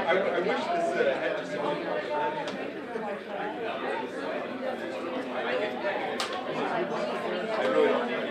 I wish this had just I really don't think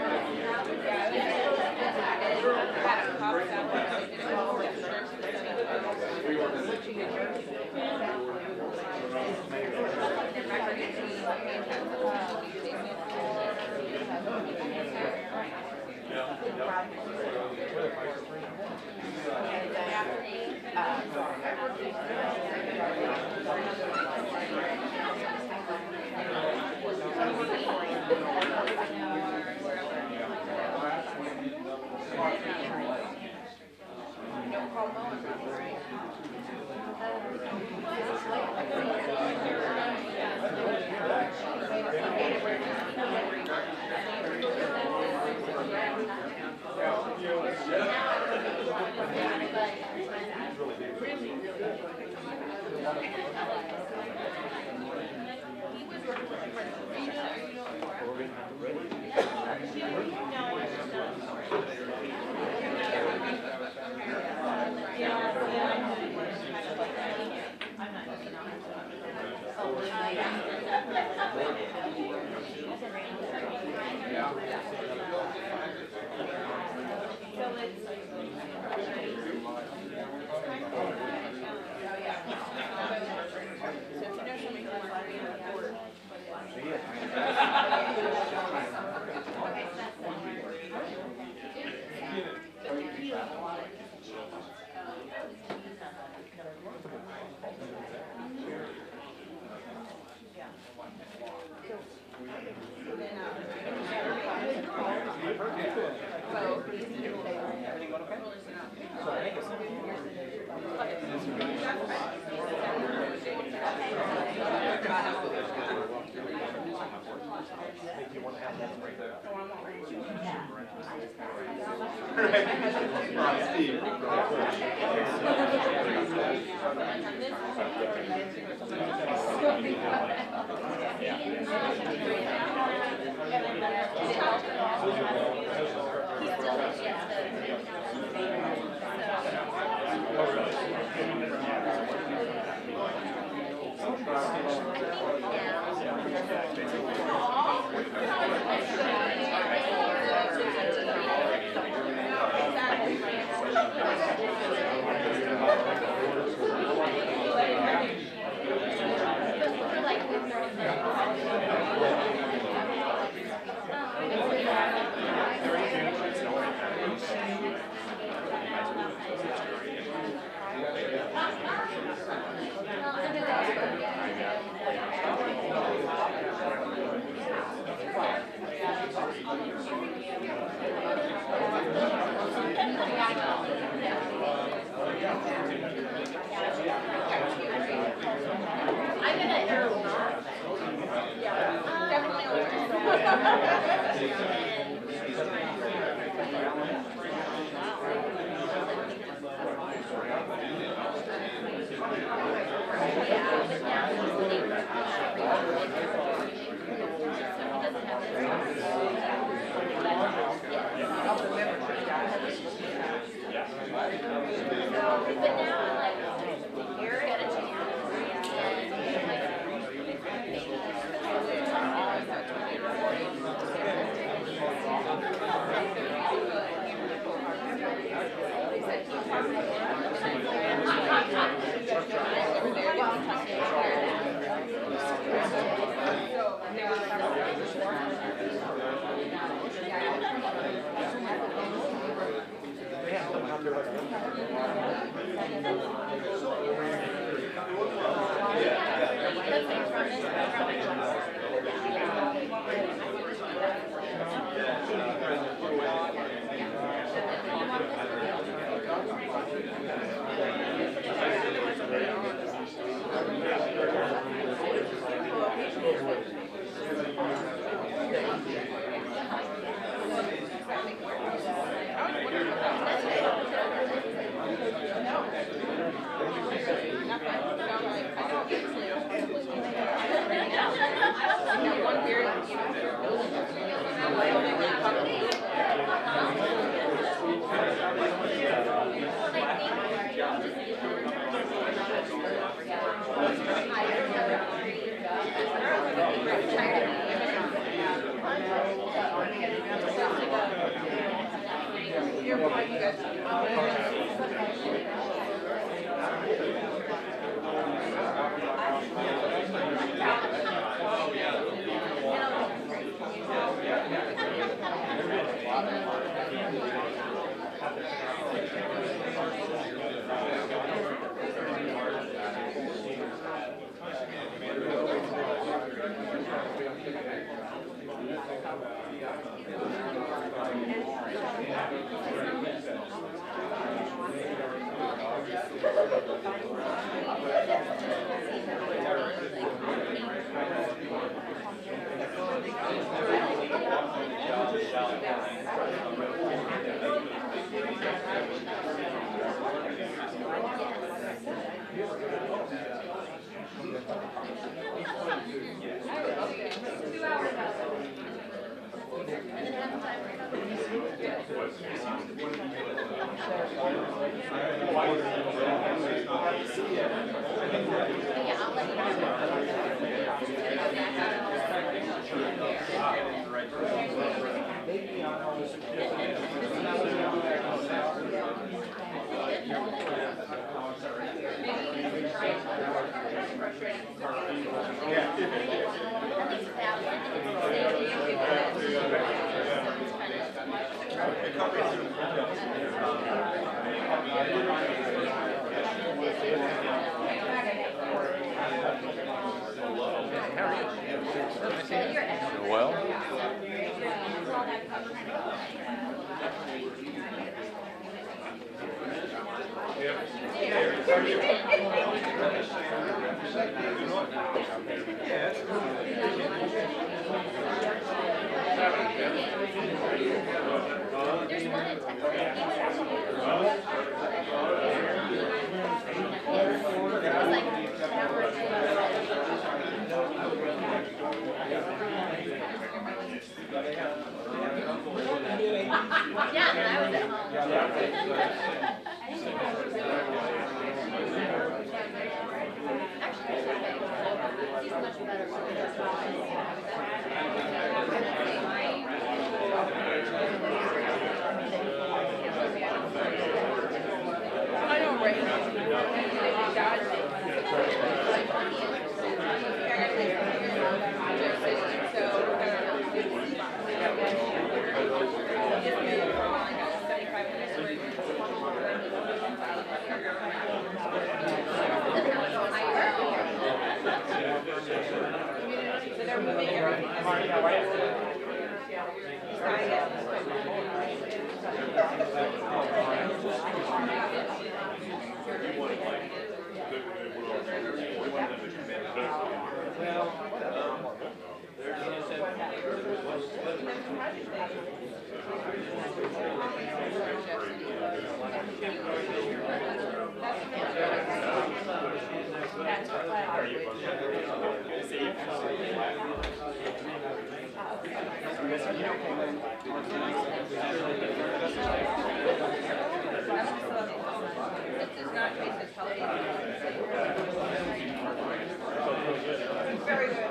Very good.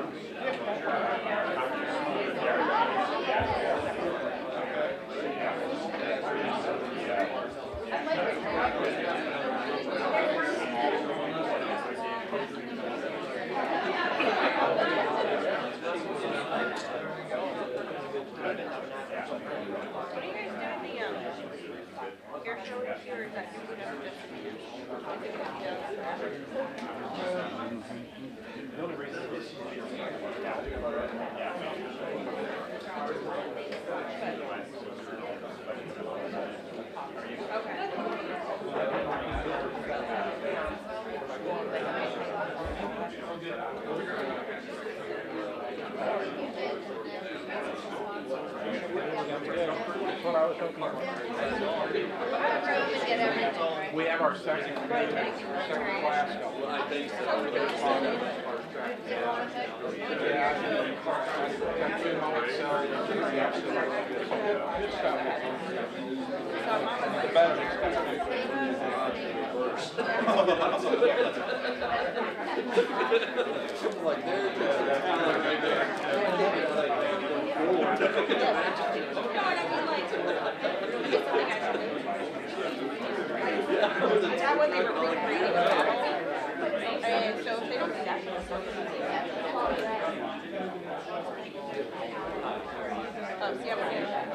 Air show here, is that whatever We have our second class. I think so. That one they were recreating that. And so if they don't do that, oh, see how we're doing that?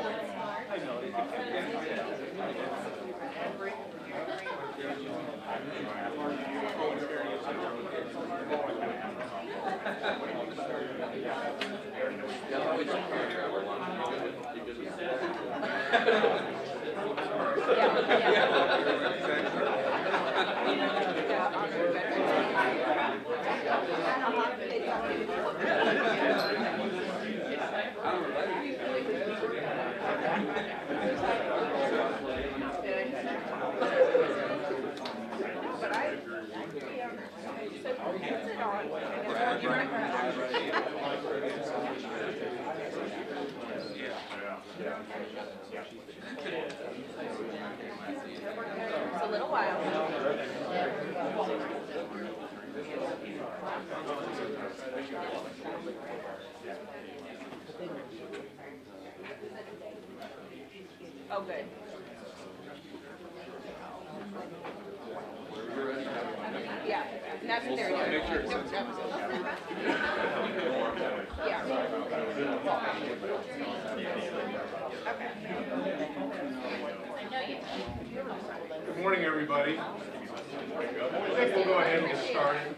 It's a little while. Oh, good. Yeah, that's what they're doing. Make sure yeah. Good morning, everybody. I think we'll go ahead and get started.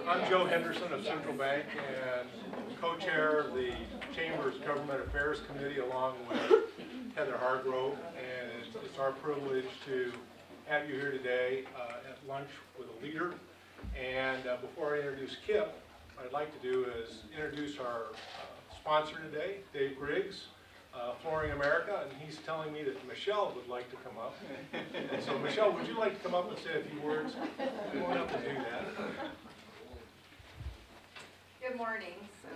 I'm Joe Henderson of Central Bank and co-chair of the Chamber's Government Affairs Committee along with Heather Hargrove, and it's our privilege to have you here today at lunch with a leader. And before I introduce Kip, what I'd like to do is introduce our sponsor today, Dave Griggs, Flooring America, and he's telling me that Michelle would like to come up. And so Michelle, would you like to come up and say a few words? Come on up and do that. Good morning. So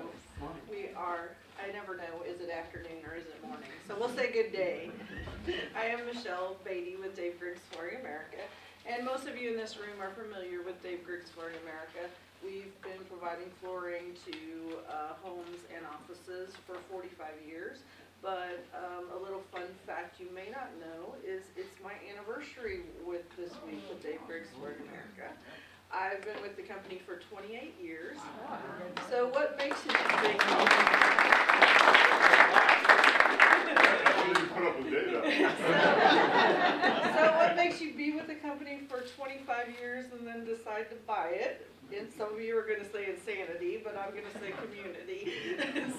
we are, I never know, is it afternoon or is it morning? So we'll say good day. I am Michelle Beatty with Dave Griggs Flooring America. And most of you in this room are familiar with Dave Griggs Flooring America. We've been providing flooring to homes and offices for 45 years. But a little fun fact you may not know is it's my anniversary with this week with Dave Griggs Flooring America. I've been with the company for 28 years. So what makes you think? So what makes you be with the company for 25 years and then decide to buy it? And some of you are going to say insanity, but I'm going to say community.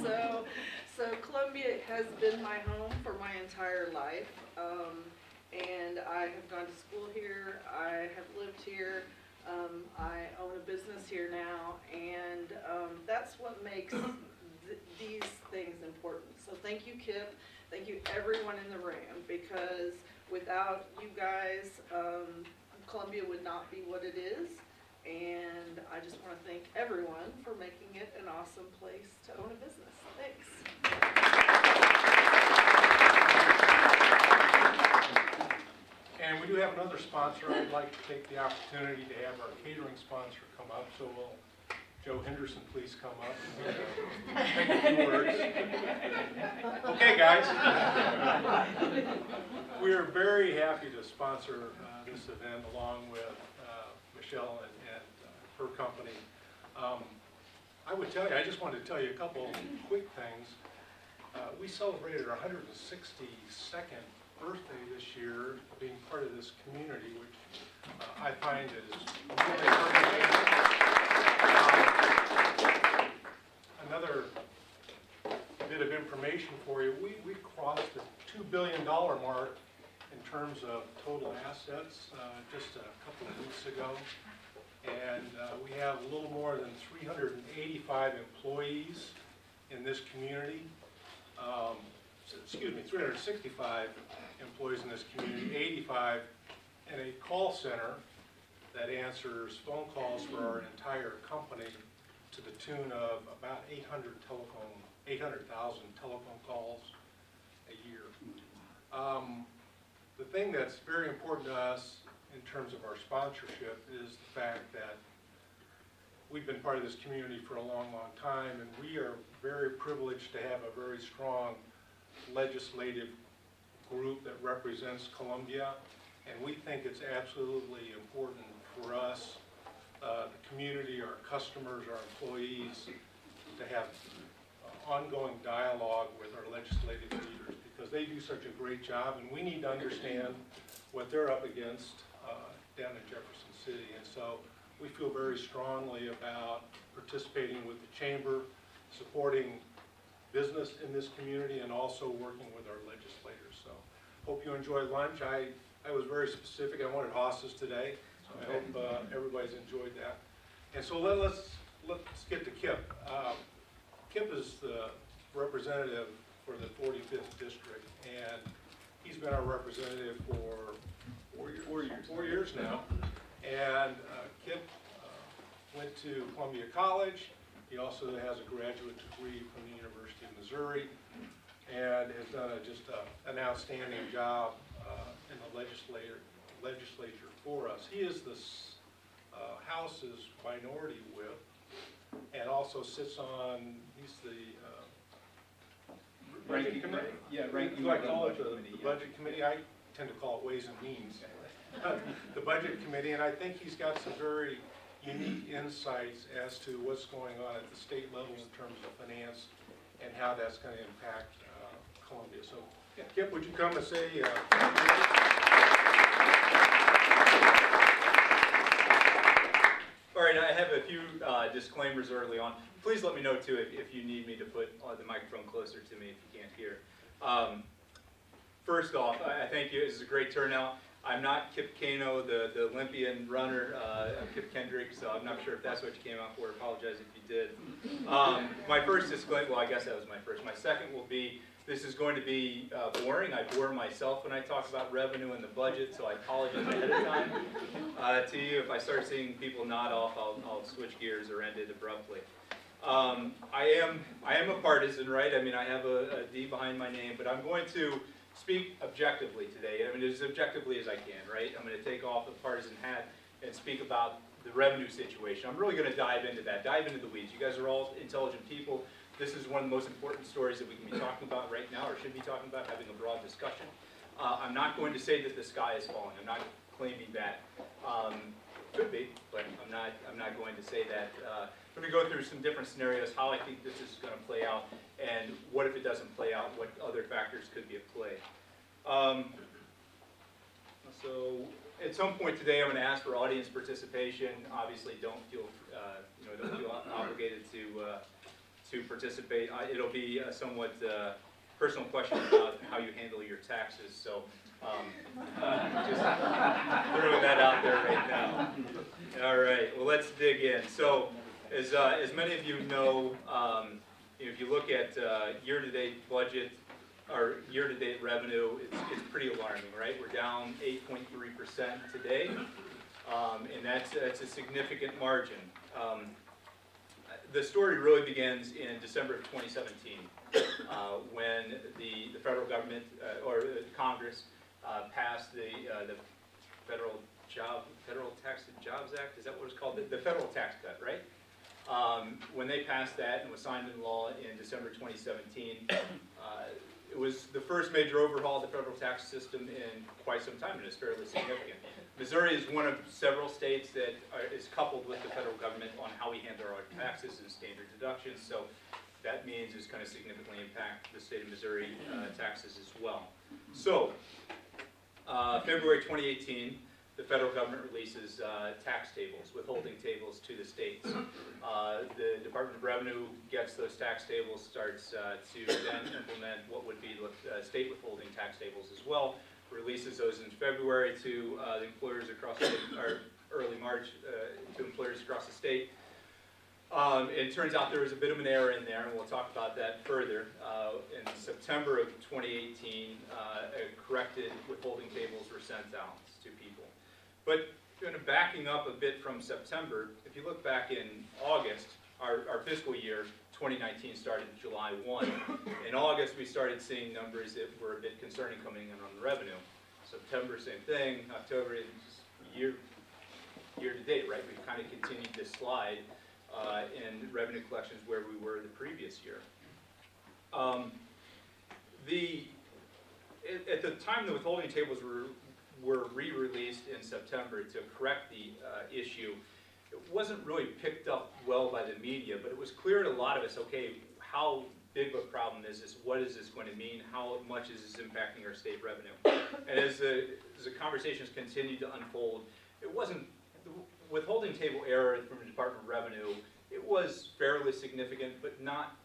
So Columbia has been my home for my entire life. And I have gone to school here. I have lived here. I own a business here now, and that's what makes these things important. So thank you, Kip. Thank you, everyone in the room, because without you guys Columbia would not be what it is. And I just want to thank everyone for making it an awesome place to own a business. Thanks. And we do have another sponsor. I'd like to take the opportunity to have our catering sponsor come up. So will Joe Henderson please come up and make a few words. Okay, guys. We are very happy to sponsor this event along with Michelle and her company. I would tell you, I just wanted to tell you a couple quick things. We celebrated our 162nd birthday this year, being part of this community, which I find is really another bit of information for you. We crossed the $2 billion mark in terms of total assets just a couple of weeks ago. And we have a little more than 385 employees in this community. Excuse me, 365 employees in this community, 85 in a call center that answers phone calls for our entire company to the tune of about 800,000 telephone calls a year. The thing that's very important to us in terms of our sponsorship is the fact that we've been part of this community for a long, long time, and we are very privileged to have a very strong legislative group that represents Columbia, and we think it's absolutely important for us, the community, our customers, our employees, to have ongoing dialogue with our legislative leaders, because they do such a great job, and we need to understand what they're up against down in Jefferson City. And so we feel very strongly about participating with the chamber, supporting business in this community, and also working with our legislators. So hope you enjoy lunch. I was very specific. I wanted Haas's today. So I hope everybody's enjoyed that. And so let's get to Kip. Kip is the representative for the 45th district, and he's been our representative for 4 years now. And Kip went to Columbia College. He also has a graduate degree from the University of Missouri, and has done just an outstanding job in the legislature for us. He is the House's minority whip, and also sits on, he's the ranking committee? Yeah, ranking. You like to call it the budget committee? I tend to call it Ways and Means. The budget committee, and I think he's got some very unique insights as to what's going on at the state level in terms of finance and how that's going to impact Columbia. So, Kip, would you come and say? All right, I have a few disclaimers early on. Please let me know too if you need me to put the microphone closer to me if you can't hear. First off, I thank you. This is a great turnout. I'm not Kip Kano, the Olympian runner. I'm Kip Kendrick, so I'm not sure if that's what you came out for. I apologize if you did. My first disclaimer, well, I guess that was my first. My second will be, this is going to be boring. I bore myself when I talk about revenue and the budget, so I apologize ahead of time to you. If I start seeing people nod off, I'll switch gears or end it abruptly. I am a partisan, right? I mean, I have a D behind my name, but I'm going to speak objectively today. I mean, as objectively as I can, right? I'm going to take off the partisan hat and speak about the revenue situation. I'm really going to dive into that, dive into the weeds. You guys are all intelligent people. This is one of the most important stories that we can be talking about right now, or should be talking about, having a broad discussion. I'm not going to say that the sky is falling. I'm not claiming that. Could be, but I'm not going to say that. I'm going to go through some different scenarios, how I think this is going to play out, and what if it doesn't play out, what other factors could be at play. So at some point today, I'm going to ask for audience participation. Obviously, don't feel obligated to participate. It'll be a somewhat personal question about how you handle your taxes. So just throwing that out there right now. All right. Well, let's dig in. So as many of you know, if you look at year-to-date budget or year-to-date revenue, it's pretty alarming, right? We're down 8.3% today. And that's a significant margin. The story really begins in December of 2017, when the federal government, or Congress, passed the Federal Tax and Jobs Act. Is that what it's called? The federal tax cut, right? When they passed that and was signed into law in December 2017, it was the first major overhaul of the federal tax system in quite some time, and it's fairly significant. Missouri is one of several states that is coupled with the federal government on how we handle our taxes and standard deductions, so that means it's going to significantly impact the state of Missouri taxes as well. So, February 2018, the federal government releases tax tables, withholding tables to the states. The Department of Revenue gets those tax tables, starts to then implement what would be state withholding tax tables as well, releases those in February to the employers across the state, or early March to employers across the state. It turns out there was a bit of an error in there, and we'll talk about that further. In September of 2018, corrected withholding tables were sent out to people. But kind of backing up a bit from September, if you look back in August, our fiscal year 2019 started July 1. In August, we started seeing numbers that were a bit concerning coming in on the revenue. September, same thing. October, year to date, right? We've kind of continued this slide in revenue collections where we were the previous year. At the time the withholding tables were re-released in September to correct the issue, it wasn't really picked up well by the media, but it was clear to a lot of us, okay, how big of a problem is this? What is this going to mean? How much is this impacting our state revenue? And as the conversations continued to unfold, it wasn't, the withholding table error from the Department of Revenue, it was fairly significant, but not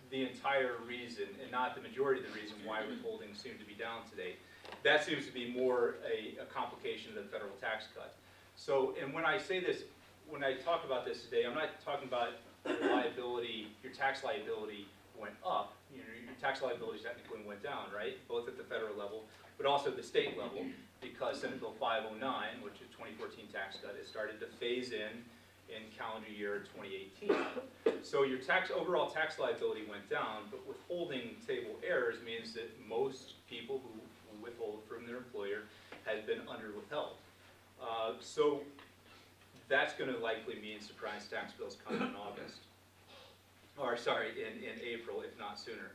the entire reason, and not the majority of the reason why withholding seemed to be down today. That seems to be more a complication of the federal tax cut. So, and when I say this, when I talk about this today, I'm not talking about liability, your tax liability went up. You know, your tax liability technically went down, right? Both at the federal level, but also at the state level, because Senate Bill 509, which is 2014 tax cut, is started to phase in calendar year 2018. So your overall tax liability went down, but withholding table errors means that most people who withhold from their employer had been under-withheld. So that's going to likely mean surprise tax bills coming in August, or sorry, in April, if not sooner.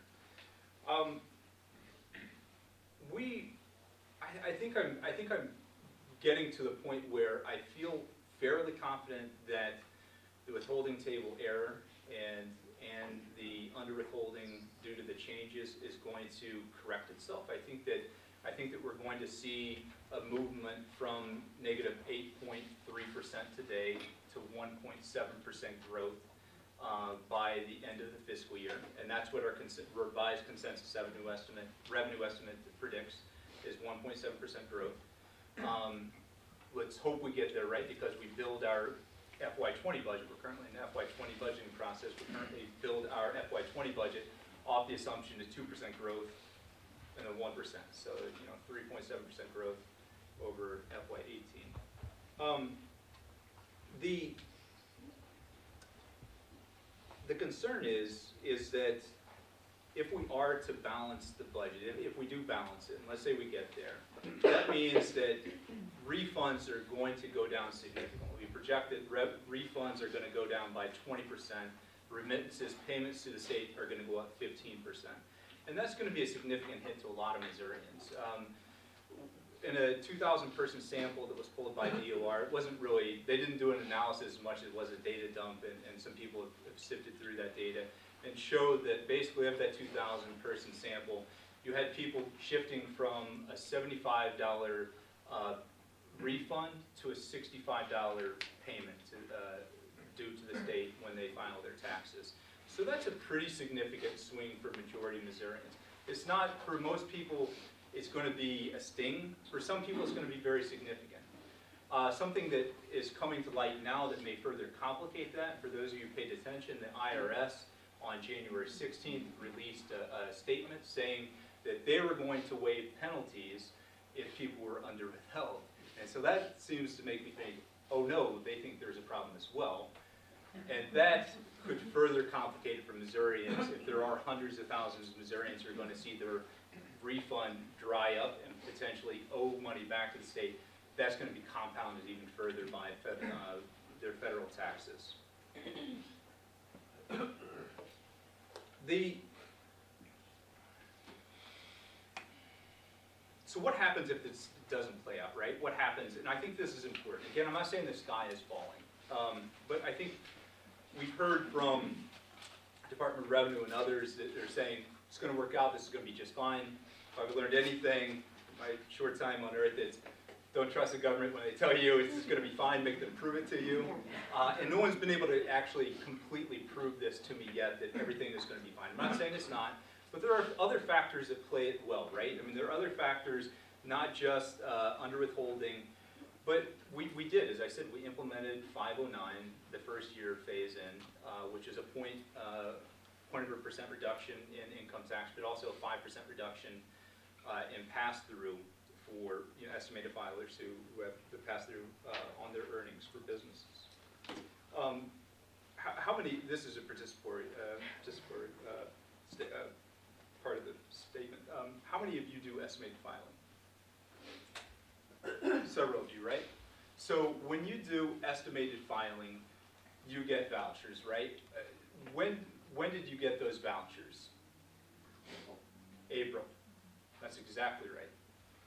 I think I'm getting to the point where I feel fairly confident that the withholding table error and the under-withholding due to the changes is going to correct itself. I think that we're going to see a movement from negative 8.3% today to 1.7% growth by the end of the fiscal year, and that's what our revised consensus revenue estimate predicts is 1.7% growth. Let's hope we get there, right? Because we build our FY20 budget. We're currently in the FY20 budgeting process. We currently build our FY20 budget off the assumption of 2% growth and a 1%. So, you know, 3.7% growth over FY18. The concern is that if we are to balance the budget, if we do balance it, and let's say we get there, that means that refunds are going to go down significantly. We project that refunds are going to go down by 20%. Remittances, payments to the state are going to go up 15%. And that's going to be a significant hit to a lot of Missourians. In a 2,000-person sample that was pulled by DOR, it wasn't really, they didn't do an analysis as much as it was a data dump, and some people have sifted through that data and showed that basically of that 2,000-person sample, you had people shifting from a $75 refund to a $65 payment due to the state when they file their taxes. So that's a pretty significant swing for majority of Missourians. It's not, for most people, it's going to be a sting. For some people, it's going to be very significant. Something that is coming to light now that may further complicate that, for those of you who paid attention, the IRS on January 16th released a statement saying that they were going to waive penalties if people were under-withheld. And so that seems to make me think, oh no, they think there's a problem as well. And that could further complicate it for Missourians if there are hundreds of thousands of Missourians who are going to see their refund dry up and potentially owe money back to the state. That's going to be compounded even further by their federal taxes. So what happens if this doesn't play out, right? What happens, and I think this is important. Again, I'm not saying the sky is falling, but I think we've heard from Department of Revenue and others that they're saying it's going to work out, this is going to be just fine. If I've learned anything in my short time on earth, it's don't trust the government when they tell you it's just going to be fine, make them prove it to you. And no one's been able to actually completely prove this to me yet, that everything is going to be fine. I'm not saying it's not, but there are other factors that play it well, right? I mean, there are other factors, not just under withholding, but we did, as I said, we implemented 509, the first year phase in, which is a 0.1% reduction in income tax, but also a 5% reduction in pass-through for estimated filers who have the pass-through on their earnings for businesses. How many, this is a participatory part of the statement. How many of you do estimated filing? Several of you, right? So when you do estimated filing, you get vouchers, right? When did you get those vouchers? April. That's exactly right.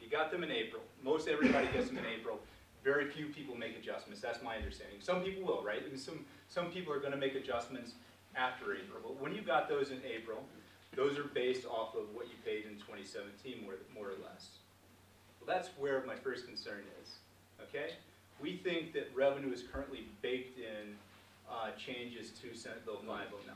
You got them in April. Most everybody gets them in April. Very few people make adjustments. That's my understanding. Some people will, right? I mean, some people are going to make adjustments after April. But when you got those in April, those are based off of what you paid in 2017, more or less. Well, that's where my first concern is. Okay? We think that revenue is currently baked in changes to Senate Bill 509.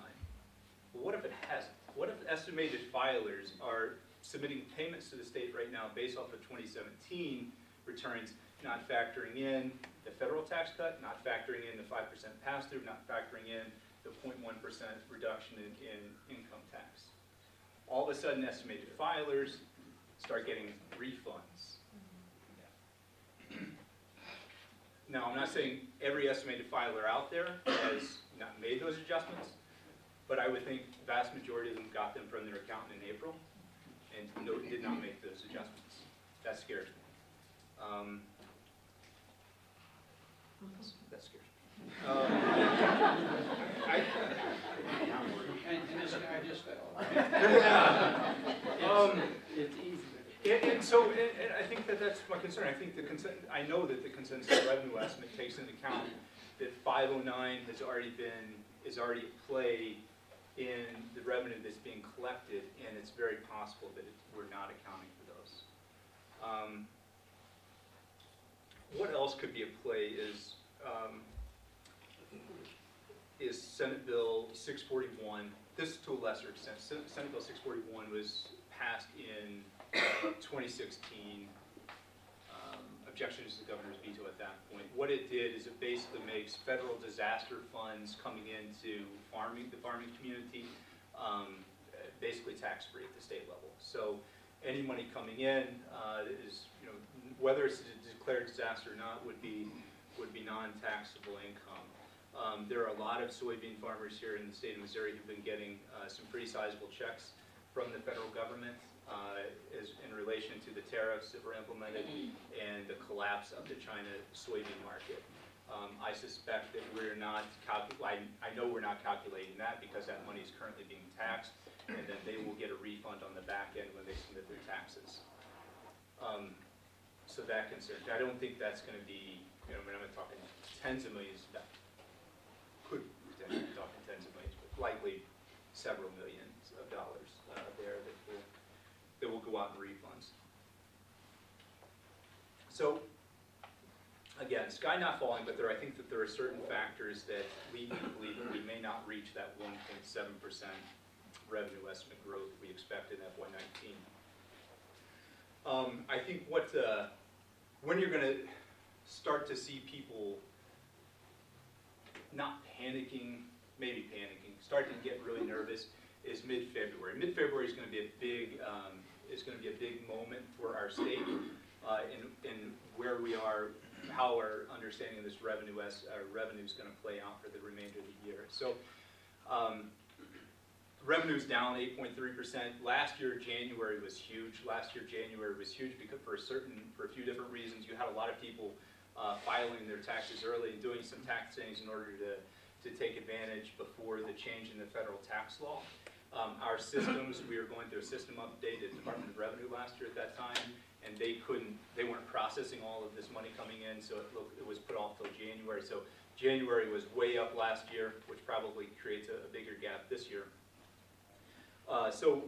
But what if it hasn't? What if estimated filers are submitting payments to the state right now based off of 2017 returns, not factoring in the federal tax cut, not factoring in the 5% pass-through, not factoring in the 0.1% reduction in income tax? All of a sudden, estimated filers start getting refunds. Now, I'm not saying every estimated filer out there has not made those adjustments, but I would think the vast majority of them got them from their accountant in April and did not make those adjustments. That scares me. That scares me. And this guy just It's easy. And I think that's my concern. I think I know that the consensus revenue estimate takes into account that 509 is already at play in the revenue that's being collected, and it's very possible that we're not accounting for those. What else could be at play is Senate Bill 641. This to a lesser extent. Senate Bill 641 was passed in 2016. Objections to the governor's veto at that point. What it did is it basically makes federal disaster funds coming into the farming community, basically tax-free at the state level. So any money coming in is, whether it's a declared disaster or not, would be non-taxable income. There are a lot of soybean farmers here in the state of Missouri who've been getting some pretty sizable checks from the federal government in relation to the tariffs that were implemented and the collapse of the China soybean market. I suspect that we're not I know we're not calculating that because that money is currently being taxed, and then they will get a refund on the back end when they submit their taxes. So that concerns me. I don't think that's going to be, I'm not talking tens of millions, that could potentially be talking tens of millions, but likely several millions of dollars there that will go out in refunds. So, again, sky not falling, but I think that there are certain factors that lead me to believe that we may not reach that 1.7% revenue estimate growth we expect in FY19. I think when you're going to start to see people not panicking, maybe panicking, start to get really nervous, is mid-February. Mid-February is going to be a big moment for our state. in where we are, how our understanding of this revenue is going to play out for the remainder of the year. So revenue's down 8.3%. Last year, January was huge. Because for a few different reasons. You had a lot of people filing their taxes early and doing some tax things in order to take advantage before the change in the federal tax law. Our systems, we were going through a system update at Department of Revenue last year at that time, and they weren't processing all of this money coming in, so it was put off till January. So January was way up last year, which probably creates a bigger gap this year. So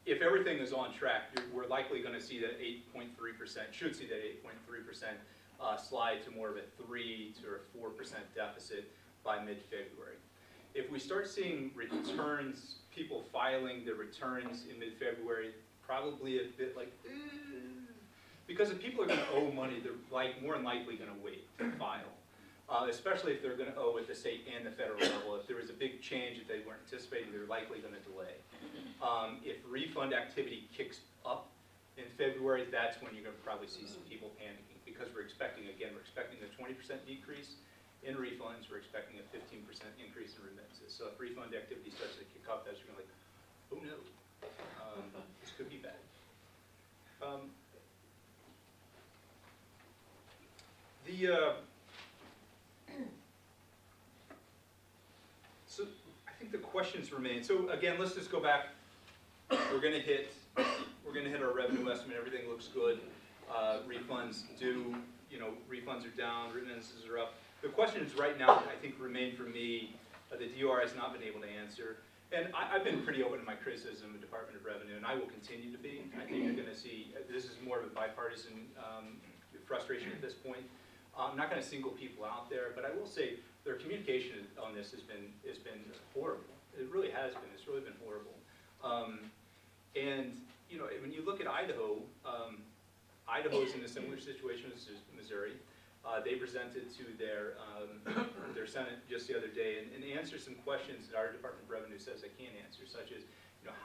if everything is on track, we're likely going to see that 8.3%, should see that 8.3% slide to more of a 3 to a 4% deficit by mid-February. If we start seeing returns, people filing their returns in mid-February, probably a bit like, because if people are going to owe money, they're more than likely going to wait to file, especially if they're going to owe at the state and the federal level. If there was a big change that they weren't anticipating, they're likely going to delay. If refund activity kicks up in February, that's when you're going to probably see some people panicking, because we're expecting a 20% decrease in refunds. We're expecting a 15% increase in remittances. So if refund activity starts to kick up, that's when you're like, oh no, this could be bad. So I think the questions remain. So again, let's just go back. We're going to hit our revenue estimate. Everything looks good. Refunds refunds are down. Remittances are up. The questions right now, I think, remain for me, the DOR has not been able to answer. And I've been pretty open in my criticism of the Department of Revenue, and I will continue to be. I think you're going to see, this is more of a bipartisan frustration at this point. I'm not going to single people out there, but I will say their communication on this has been horrible. It really has been. It's really been horrible. And when you look at Idaho, Idaho is in a similar situation as Missouri. They presented to their Senate just the other day and answered some questions that our Department of Revenue says they can't answer, such as,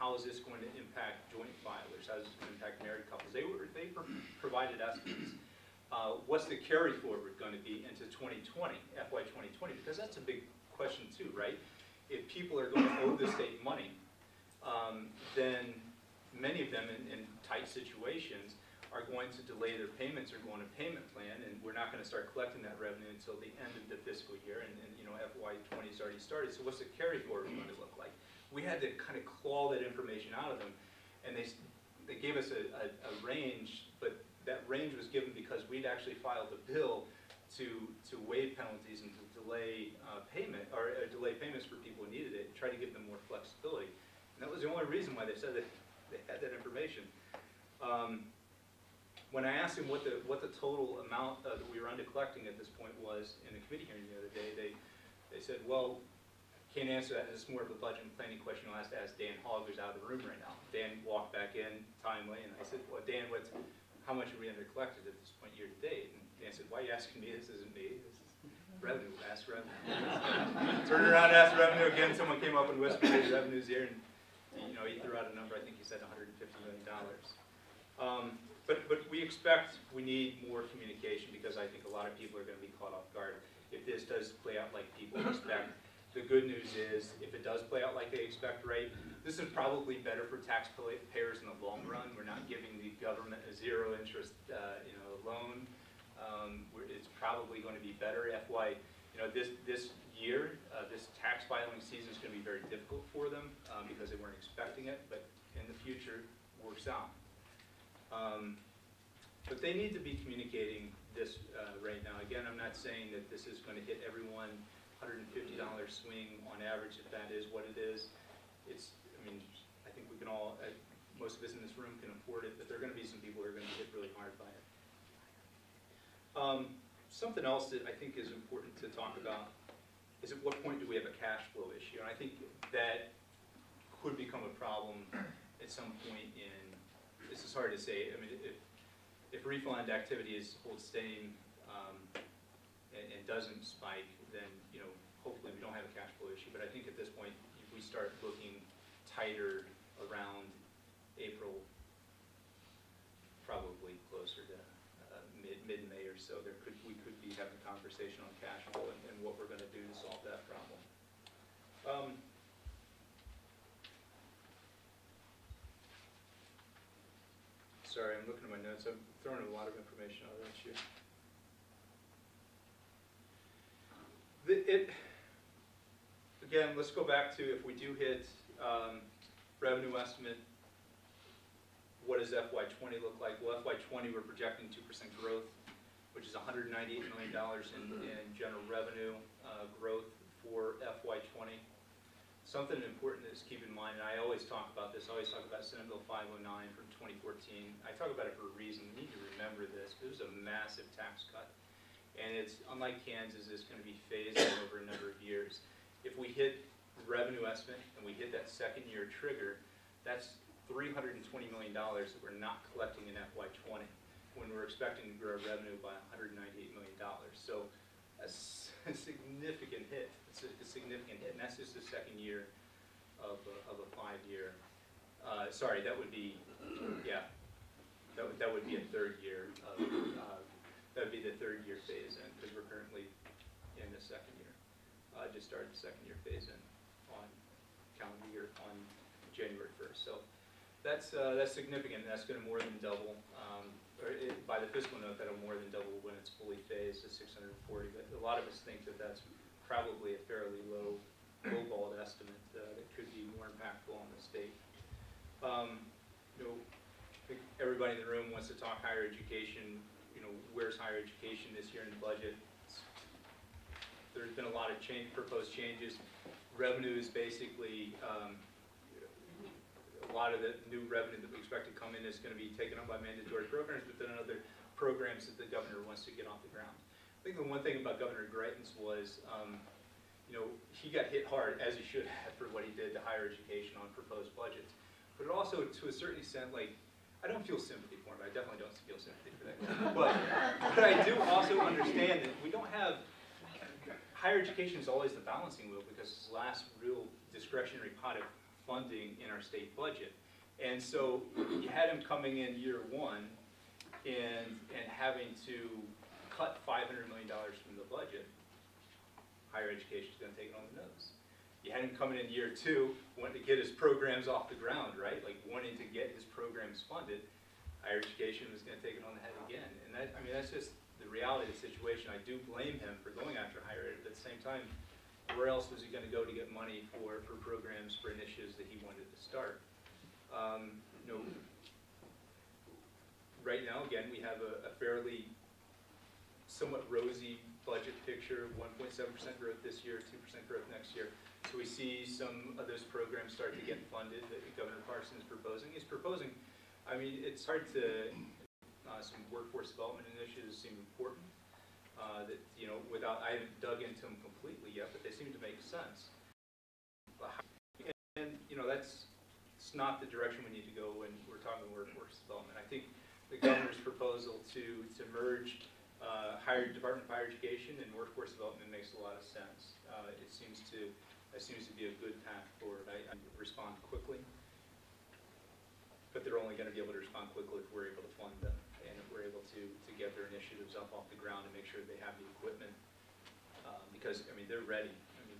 how is this going to impact joint filers? How is this going to impact married couples? They provided estimates. What's the carry forward going to be into 2020, FY2020? Because that's a big question too, right? If people are going to owe the state money, then many of them in tight situations are going to delay their payments or go on a payment plan, and we're not going to start collecting that revenue until the end of the fiscal year, and FY20 has already started. So what's the carry forward going to look like? We had to kind of claw that information out of them, and they gave us a range, but that range was given because we'd actually filed a bill to waive penalties and to delay delay payments for people who needed it, and try to give them more flexibility. And that was the only reason why they said that they had that information. When I asked them what the total amount that we were under collecting at this point was in the committee hearing the other day, they said, well, can't answer that. It's more of a budget and planning question. You'll have to ask Dan Hogg, who's out of the room right now. Dan walked back in timely, and I said, well, Dan, how much are we under collected at this point year to date? And Dan said, why are you asking me? This isn't me. This is revenue. Ask revenue. Turned around and asked revenue again. Someone came up and whispered, hey, revenue's here, and he threw out a number. I think he said $150 million. But we need more communication, because I think a lot of people are going to be caught off guard if this does play out like people expect. The good news is, if it does play out like they expect, right, this is probably better for taxpayers in the long run. We're not giving the government a zero interest loan. It's probably going to be better. This year, this tax filing season is going to be very difficult for them because they weren't expecting it, but in the future, it works out. But they need to be communicating this right now. Again, I'm not saying that this is going to hit everyone, $150 swing on average, if that is what it is. I think we can all, most of us in this room can afford it, but there are going to be some people who are going to get really hard by it. Something else that I think is important to talk about is, at what point do we have a cash flow issue? And I think that could become a problem at some point in, this is hard to say. If refund activity holds steady and doesn't spike, then hopefully we don't have a cash flow issue. But I think at this point, if we start looking tighter around April, probably closer to Sorry, I'm looking at my notes. I'm throwing a lot of information out at you. Again, let's go back to if we do hit revenue estimate, what does FY20 look like? Well, FY20 we're projecting 2% growth, which is $198 million in general revenue growth for FY20. Something important is keep in mind, and I always talk about this, I always talk about Senate Bill 509 from 2014. I talk about it for a reason. We need to remember this. It was a massive tax cut. And it's, unlike Kansas, it's going to be phased in over a number of years. If we hit the revenue estimate and we hit that second year trigger, that's $320 million that we're not collecting in FY20 when we're expecting to grow revenue by $198 million. So a significant hit. It's a significant hit, and that's just the second year of a 5-year. Sorry, that would be, yeah, that would be a third year of, that would be the third year phase in, because we're currently in the second year. Just started the second year phase in on calendar year on January 1st. So that's significant. That's going to more than double. By the fiscal note, that'll more than double when it's fully phased to 640. But a lot of us think that that's probably a fairly low-balled estimate that could be more impactful on the state. You know, I think everybody in the room wants to talk higher education. You know, where's higher education this year in the budget? There's been a lot of proposed changes. Revenue is basically a lot of the new revenue that we expect to come in is going to be taken up by mandatory programs, but then other programs that the governor wants to get off the ground. I think the one thing about Governor Greitens was, you know, he got hit hard, as he should have, for what he did to higher education on proposed budgets. But it also, to a certain extent, like, I don't feel sympathy for him. I definitely don't feel sympathy for that guy. But I do also understand that we don't have, higher education is always the balancing wheel because it's the last real discretionary pot of funding in our state budget. And so you had him coming in year one and having to cut $500 million from the budget. Higher education is going to take it on the nose. You had him coming in year two, wanting to get his programs off the ground, right? Like wanting to get his programs funded. Higher education was going to take it on the head again. And that, I mean, that's just the reality of the situation. I do blame him for going after higher ed, but at the same time, where else was he going to go to get money for programs, for initiatives that he wanted to start? You know, right now, again, we have a fairly somewhat rosy budget picture, 1.7% growth this year, 2% growth next year. So we see some of those programs start to get funded that Governor Parson is proposing. He's proposing, I mean, it's hard to, some workforce development initiatives seem important. That, you know, without, I haven't dug into them completely yet, but they seem to make sense. And you know, it's not the direction we need to go when we're talking workforce development. I think the governor's proposal to merge Department of Higher Education and workforce development makes a lot of sense. It seems to be a good path forward. I respond quickly, but they're only going to be able to respond quickly if we're able to fund them. And if we're able to get their initiatives up off the ground and make sure they have the equipment, because I mean they're ready. I mean,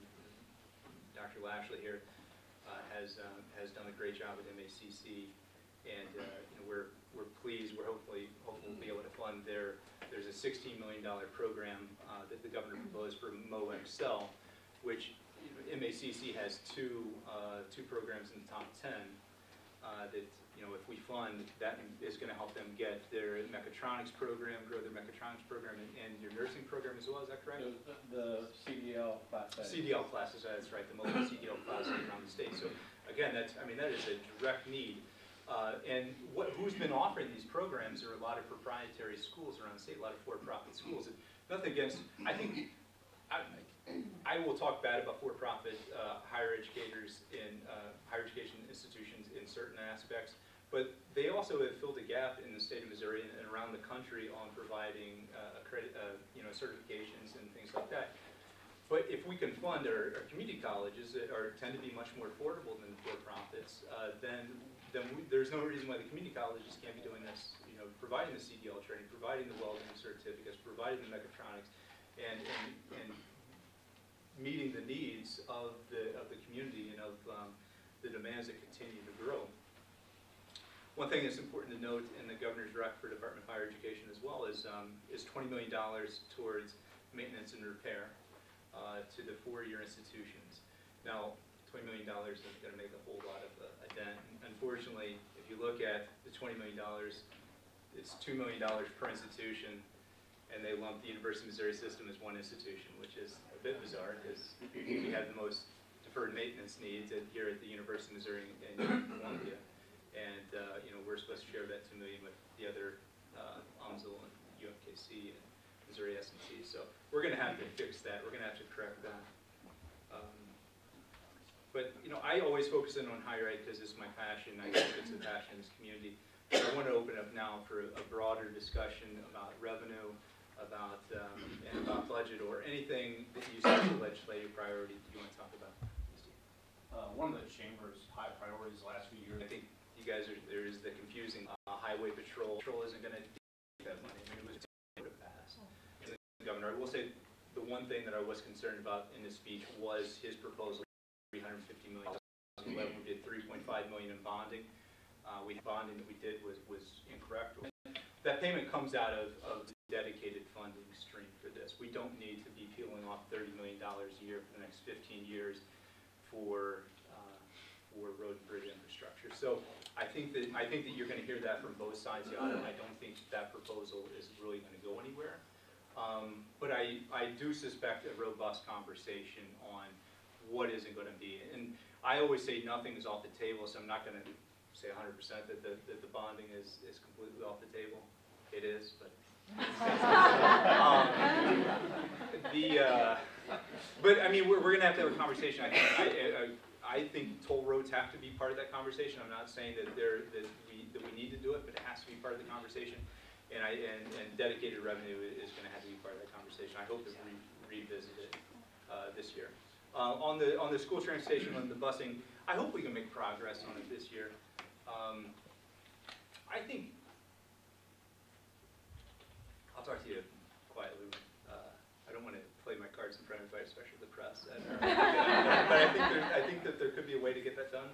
Dr. Lashley here has done a great job at MACC, and you know, we're pleased. We're hopefully be able to fund there's a $16 million program that the governor proposed for MoExcel, which MACC has two programs in the top 10 that. You know, if we fund, that is going to help them get their mechatronics program, grow their mechatronics program, and your nursing program as well. Is that correct? The CDL classes. CDL classes, that's right. The mobile CDL classes around the state. So again, that is a direct need. And who's been offering these programs are a lot of proprietary schools around the state, a lot of for-profit schools. And nothing against. I think I will talk bad about for-profit higher educators in higher education institutions in certain aspects. But they also have filled a gap in the state of Missouri and around the country on providing you know, certifications and things like that. But if we can fund our community colleges that tend to be much more affordable than for-profits, then there's no reason why the community colleges can't be doing this. You know, providing the CDL training, providing the welding certificates, providing the mechatronics, and meeting the needs of the community and of the demands that continue to grow. One thing that's important to note in the Governor's Rec for Department of Higher Education as well is $20 million towards maintenance and repair to the four-year institutions. Now, $20 million isn't going to make a whole lot of a dent. Unfortunately, if you look at the $20 million, it's $2 million per institution, and they lump the University of Missouri system as one institution, which is a bit bizarre because we have the most deferred maintenance needs here at the University of Missouri in Columbia. And we're supposed to share that $2 million with the other UMSL and UMKC and Missouri S&T. So we're going to have to fix that. We're going to have to correct that. But I always focus in on higher ed because it's my passion. I think it's a passion in this community. So I want to open up now for a broader discussion about revenue, about budget, or anything that you see as a legislative priority that you want to talk about. One of the chamber's high priorities the last few years, I think you guys there is the confusing highway patrol. Patrol isn't going to take that money. I mean, it was going to pass. And the governor, I will say, the one thing that I was concerned about in this speech was his proposal, $350 million. We did $3.5 million in bonding. Bonding that we did was incorrect. That payment comes out of the dedicated funding stream for this. We don't need to be peeling off $30 million a year for the next 15 years for road and bridge infrastructure. So I think that you're going to hear that from both sides of the aisle. I don't think that proposal is really going to go anywhere. But I do suspect a robust conversation on what isn't going to be. And I always say nothing is off the table, so I'm not going to say 100% that the bonding is completely off the table. It is, but but I mean we're going to have a conversation. I think toll roads have to be part of that conversation. I'm not saying that we need to do it, but it has to be part of the conversation. And dedicated revenue is going to have to be part of that conversation. I hope to revisit it this year. On the school transportation, on the busing, I hope we can make progress on it this year. I think I'll talk to you quietly. I don't want to play my cards in front of everybody, especially the press. But I think that there could be a way to get that done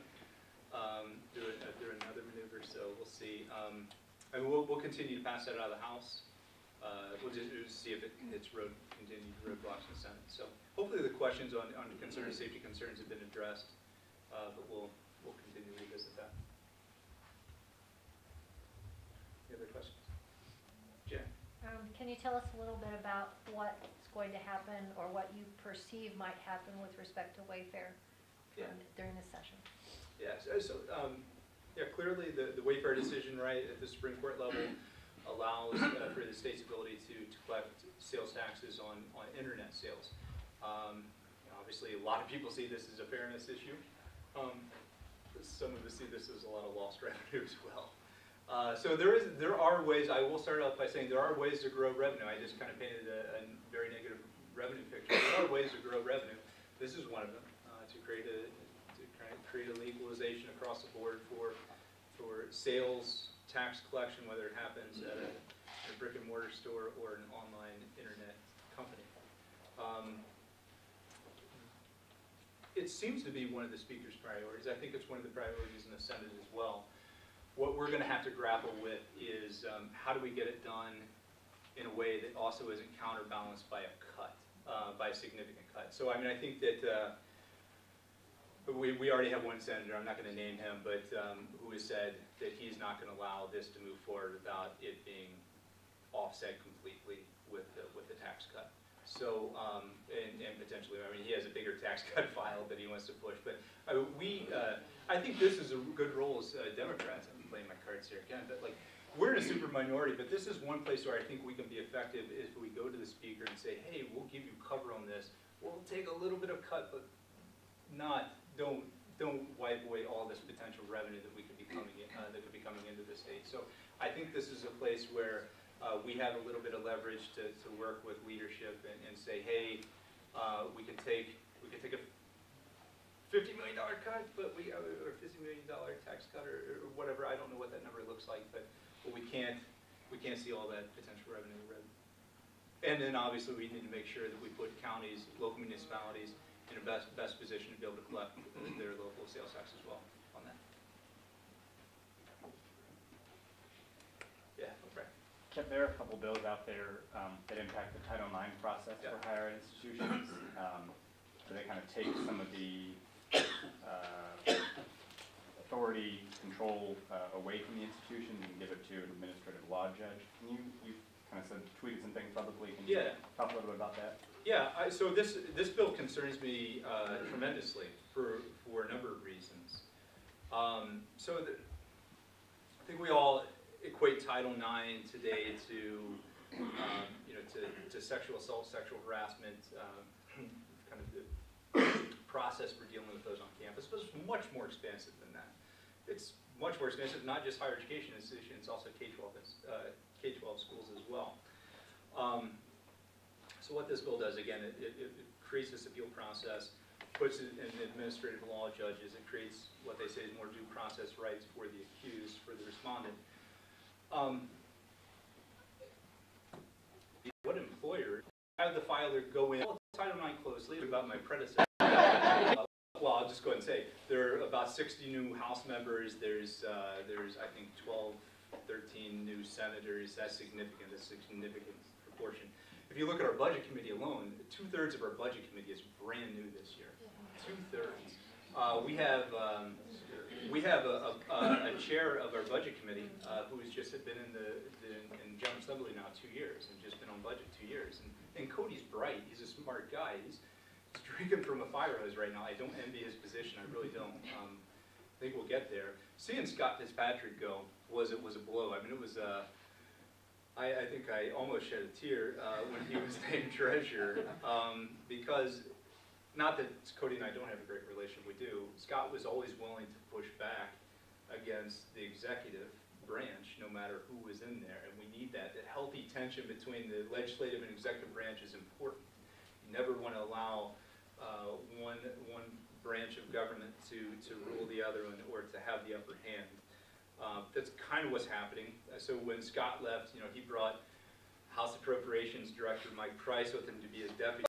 through another maneuver. So we'll see. I mean, we'll continue to pass that out of the House. We'll just see if it's continued roadblocks in the Senate. So hopefully the questions on concerns, safety concerns have been addressed, but we'll continue to revisit that. Any other questions? Jen? Can you tell us a little bit about what's going to happen or what you perceive might happen with respect to Wayfair during this session? Yeah, clearly the Wayfair decision, right, at the Supreme Court level allows for the state's ability to collect sales taxes on internet sales. Obviously, a lot of people see this as a fairness issue. Some of us see this as a lot of lost revenue as well. So there are ways. I will start off by saying there are ways to grow revenue. I just kind of painted a very negative revenue picture. There are ways to grow revenue. This is one of them, to create an equalization across the board for sales tax collection, whether it happens at a brick and mortar store or an online internet company. It seems to be one of the Speaker's priorities. I think it's one of the priorities in the Senate as well. What we're going to have to grapple with is how do we get it done in a way that also isn't counterbalanced by a cut, by a significant cut. So I mean, I think that we already have one senator, I'm not going to name him, but who has said that he's not going to allow this to move forward without it being offset completely with the tax cut. So, and potentially, I mean, he has a bigger tax cut file that he wants to push, but I think this is a good role as Democrats. I'm playing my cards here again, but like, we're in a super minority, but this is one place where I think we can be effective if we go to the Speaker and say, hey, we'll give you cover on this. We'll take a little bit of cut, but don't wipe away all this potential revenue that we could be coming in, that could be coming into the state. So I think this is a place where we have a little bit of leverage to work with leadership and say, hey, we could take a $50 million cut, but or $50 million tax cut or whatever. I don't know what that number looks like, but we can't see all that potential revenue. And then obviously we need to make sure that we put county counties, local municipalities in a best position to be able to collect their local sales tax as well on that. Yeah, right. Kip, there are a couple bills out there that impact the Title IX process for higher ed institutions. So they kind of take some of the authority, control away from the institutions and give it to an administrative law judge. Can you kind of tweeted some things publicly. Can you talk a little bit about that? Yeah, so this bill concerns me tremendously for a number of reasons. I think we all equate Title IX today to to sexual assault, sexual harassment, kind of the process for dealing with those on campus, but it's much more expansive than that. It's much more expansive, not just higher education institutions, also K-12 schools as well. So what this bill does, again, it creates this appeal process, puts it in administrative law judges, it creates what they say is more due process rights for the accused, for the respondent. What employer have the filer go in, Title IX closely, about my predecessor. Well, I'll just go ahead and say, there are about 60 new House members, there's I think 12, 13 new senators. That's significant, a significant proportion. If you look at our budget committee alone, 2/3 of our budget committee is brand new this year. 2/3. We have a chair of our budget committee who's just been in in General Assembly now 2 years and just been on budget 2 years. And Cody's bright. He's a smart guy. He's drinking from a fire hose right now. I don't envy his position. I really don't. I think we'll get there. Seeing Scott Fitzpatrick go was a blow. I mean, it was. I think I almost shed a tear when he was named treasurer because, not that Cody and I don't have a great relationship, we do. Scott was always willing to push back against the executive branch, no matter who was in there, and we need that. That healthy tension between the legislative and executive branch is important. You never want to allow one branch of government to rule the other one or to have the upper hand. That's kind of what's happening. So when Scott left, he brought House Appropriations Director Mike Price with him to be his deputy.